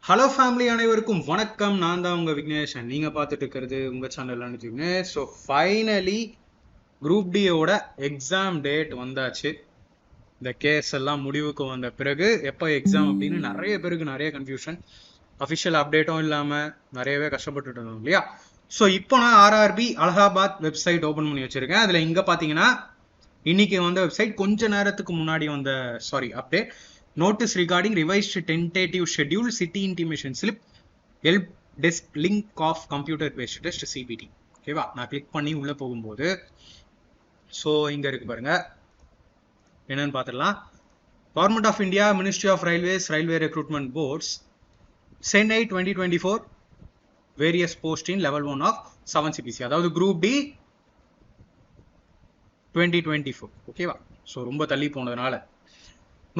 Hello family அனைவருக்கும் வணக்கம். நான் தான் உங்கள் விக்னேஷ். நீங்கள் பார்த்துட்டு இருக்கிறது உங்கள் channel Vignesh. So finally group டியோட எக்ஸாம் டேட் வந்தாச்சு. இந்த கேஸ் எல்லாம் முடிவுக்கு வந்த பிறகு எப்போ எக்ஸாம் அப்படின்னு நிறைய பேருக்கு நிறைய கன்ஃபியூஷன், அஃபிஷியல் அப்டேட்டும் இல்லாமல் நிறையவே கஷ்டப்பட்டுட்டு இருந்தோம் இல்லையா. ஸோ இப்போ நான் ஆர்ஆர்பி அலகாபாத் வெப்சைட் ஓப்பன் பண்ணி வச்சுருக்கேன். அதில் இங்கே பார்த்தீங்கன்னா இன்னைக்கு வந்த வெப்சைட் கொஞ்ச நேரத்துக்கு முன்னாடி வந்த update. Notice regarding revised tentative schedule, city intimation slip, help desk link of computer based test CBT. ஓகேவா, நான் கிளிக் பண்ணி உள்ள போகும்போது ஸோ இங்க இருக்கு பாருங்க, என்னன்னு பார்த்துடலாம். Government of India, ministry of railways, railway recruitment boards, Chennai 2024 various post in level 1 of 7 CPC, அதாவது குரூப் டி 2024. ஓகேவா, ஸோ ரொம்ப தள்ளி போனதுனால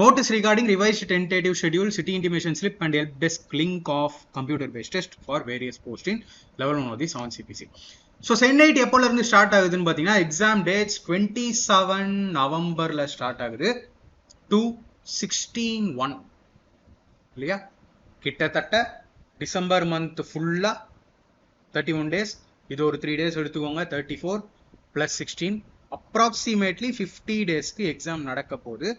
notice regarding revised tentative schedule, city intimation slip and help desk link of computer based test for various posts in level 1 of the 7 CPC. So சென்னைட் எப்போல இருந்து start ஆகுதுன்னு பார்த்தீங்கன்னா exam dates 27 நவம்பர்ல start ஆகுது to 16/1 இல்லையா. கிட்டத்தட்ட December month ஃபுல்லா 31 days, இது ஒரு 3 days எடுத்துக்கோங்க, 34 + 16 அப்ராக்சிமேட்லி 50 டேஸ்க்கு எக்ஸாம் நடக்க போகுது.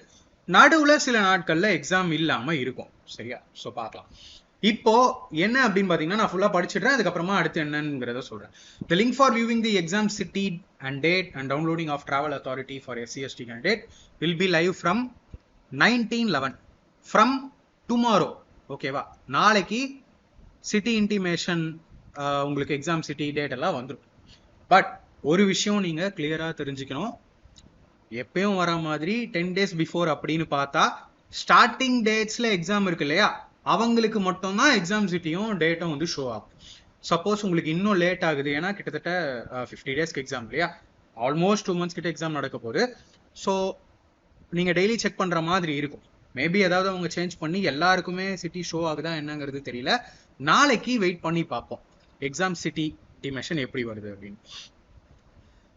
நடுவில் சில நாட்களில் எக்ஸாம் இல்லாமல் இருக்கும். சரியா, ஸோ பார்க்கலாம். இப்போ என்ன அப்படின்னு பார்த்தீங்கன்னா நான் ஃபுல்லாக படிச்சுடுறேன், அதுக்கப்புறமா அடுத்து என்னங்கிறத சொல்கிறேன். The link for viewing the exam city and date and downloading of travel authority for SC/ST candidate will be live from 19/11 from tomorrow. ஓகேவா, நாளைக்கு சிட்டி இன்டிமேஷன் உங்களுக்கு எக்ஸாம் சிட்டி டேட் எல்லாம் வந்துடும். பட் ஒரு விஷயம் நீங்கள் கிளியராக தெரிஞ்சுக்கணும், எப்பயும் வர மாதிரி 10 டேஸ் பிஃபோர் அப்படின்னு பார்த்தா ஸ்டார்டிங் டேட்ஸ்ல எக்ஸாம் இருக்கு இல்லையா, அவங்களுக்கு மட்டும்தான் எக்ஸாம் சிட்டியும் டேட்டும் வந்து ஷோ ஆகும். சப்போஸ் உங்களுக்கு இன்னும் லேட் ஆகுது, ஏன்னா கிட்டத்தட்ட 50 டேஸ்க்கு எக்ஸாம் இல்லையா, ஆல்மோஸ்ட் 2 months கிட்ட எக்ஸாம் நடக்க போகுது. ஸோ நீங்க டெய்லி செக் பண்ற மாதிரி இருக்கும். மேபி ஏதாவது அவங்க சேஞ்ச் பண்ணி எல்லாருக்குமே சிட்டி ஷோ ஆகுதா என்னங்கிறது தெரியல. நாளைக்கு வெயிட் பண்ணி பார்ப்போம் எக்ஸாம் சிட்டி இன்டிமேஷன் எப்படி வருது அப்படின்னு.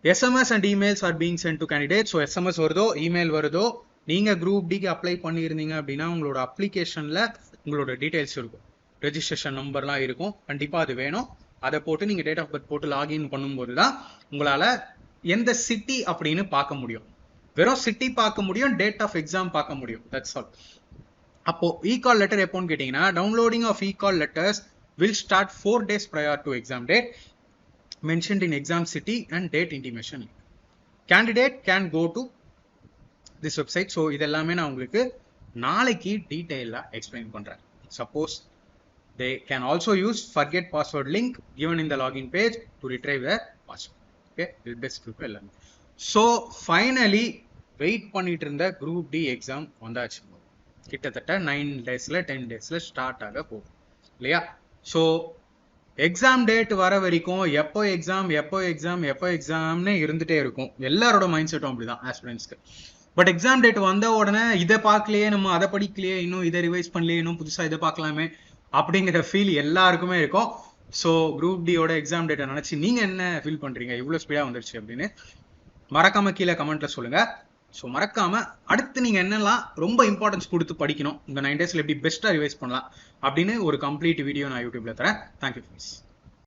SMS and emails are being sent to candidates. So SMS வருதோ இமெயில் வருதோ, நீங்கள் குரூப் டிக்கு அப்ளை பண்ணியிருந்தீங்க அப்படின்னா உங்களோட அப்ளிகேஷனில் உங்களோட டீட்டெயில்ஸ் இருக்கும், ரெஜிஸ்ட்ரேஷன் நம்பர்லாம் இருக்கும். கண்டிப்பாக அது வேணும். அதை போட்டு நீங்கள் டேட் ஆஃப் பர்த் போட்டு லாகின் பண்ணும்போது தான் உங்களால் எந்த சிட்டி அப்படின்னு பார்க்க முடியும். வெறும் சிட்டி பார்க்க முடியும், டேட் ஆஃப் எக்ஸாம் பார்க்க முடியும். That's all. அப்போ இ-கால் லெட்டர் எப்போன்னு கேட்டிங்கன்னா, downloading of e call letters will start 4 days prior to exam date mentioned in exam city and date intimation link. Candidate can go to this website. So இதெல்லாமே நான் உங்களுக்கு நாளைக்கு டீடைலா explain பண்றேன். Suppose they can also use forget password link given in the login page to retrieve their password. Okay, இது best trick எல்லாமே. So finally wait பண்ணிட்டு இருந்த group D exam வந்தாச்சு. கிட்டத்தட்ட 9 டேஸ்ல 10 டேஸ்ல ஸ்டார்ட் ஆக போகுது இல்லையா. ஸோ எக்ஸாம் டேட் வர வரைக்கும் எப்போ எக்ஸாம்னே இருந்துட்டே இருக்கும். எல்லாரோட மைண்ட் செட்டும் அப்படிதான் ஆஸ்பிரன்ஸ்க்கு. பட் எக்ஸாம் டேட் வந்த உடனே இதை பார்க்கலையே, நம்ம அதை படிக்கலையே, இன்னும் இதை ரிவைஸ் பண்ணலையே, இன்னும் புதுசாக இதை பார்க்கலாமே அப்படிங்கிற ஃபீல் எல்லாருக்குமே இருக்கும். ஸோ குரூப் டியோட எக்ஸாம் டேட்டை நினச்சி நீங்கள் என்ன ஃபீல் பண்ணுறீங்க, இவ்வளோ ஸ்பீடாக வந்துருச்சு அப்படின்னு மறக்காம கீழே கமெண்ட்ல சொல்லுங்க. ஸோ மறக்காம அடுத்து நீங்கள் என்னெல்லாம் ரொம்ப இம்பார்ட்டன்ஸ் கொடுத்து படிக்கணும், இந்த 9 டேஸ்ல எப்படி பெஸ்ட்டாக ரிவைஸ் பண்ணலாம் அப்படின்னு ஒரு கம்ப்ளீட் வீடியோ நான் யூடியூப்ல தரேன். Thank you friends.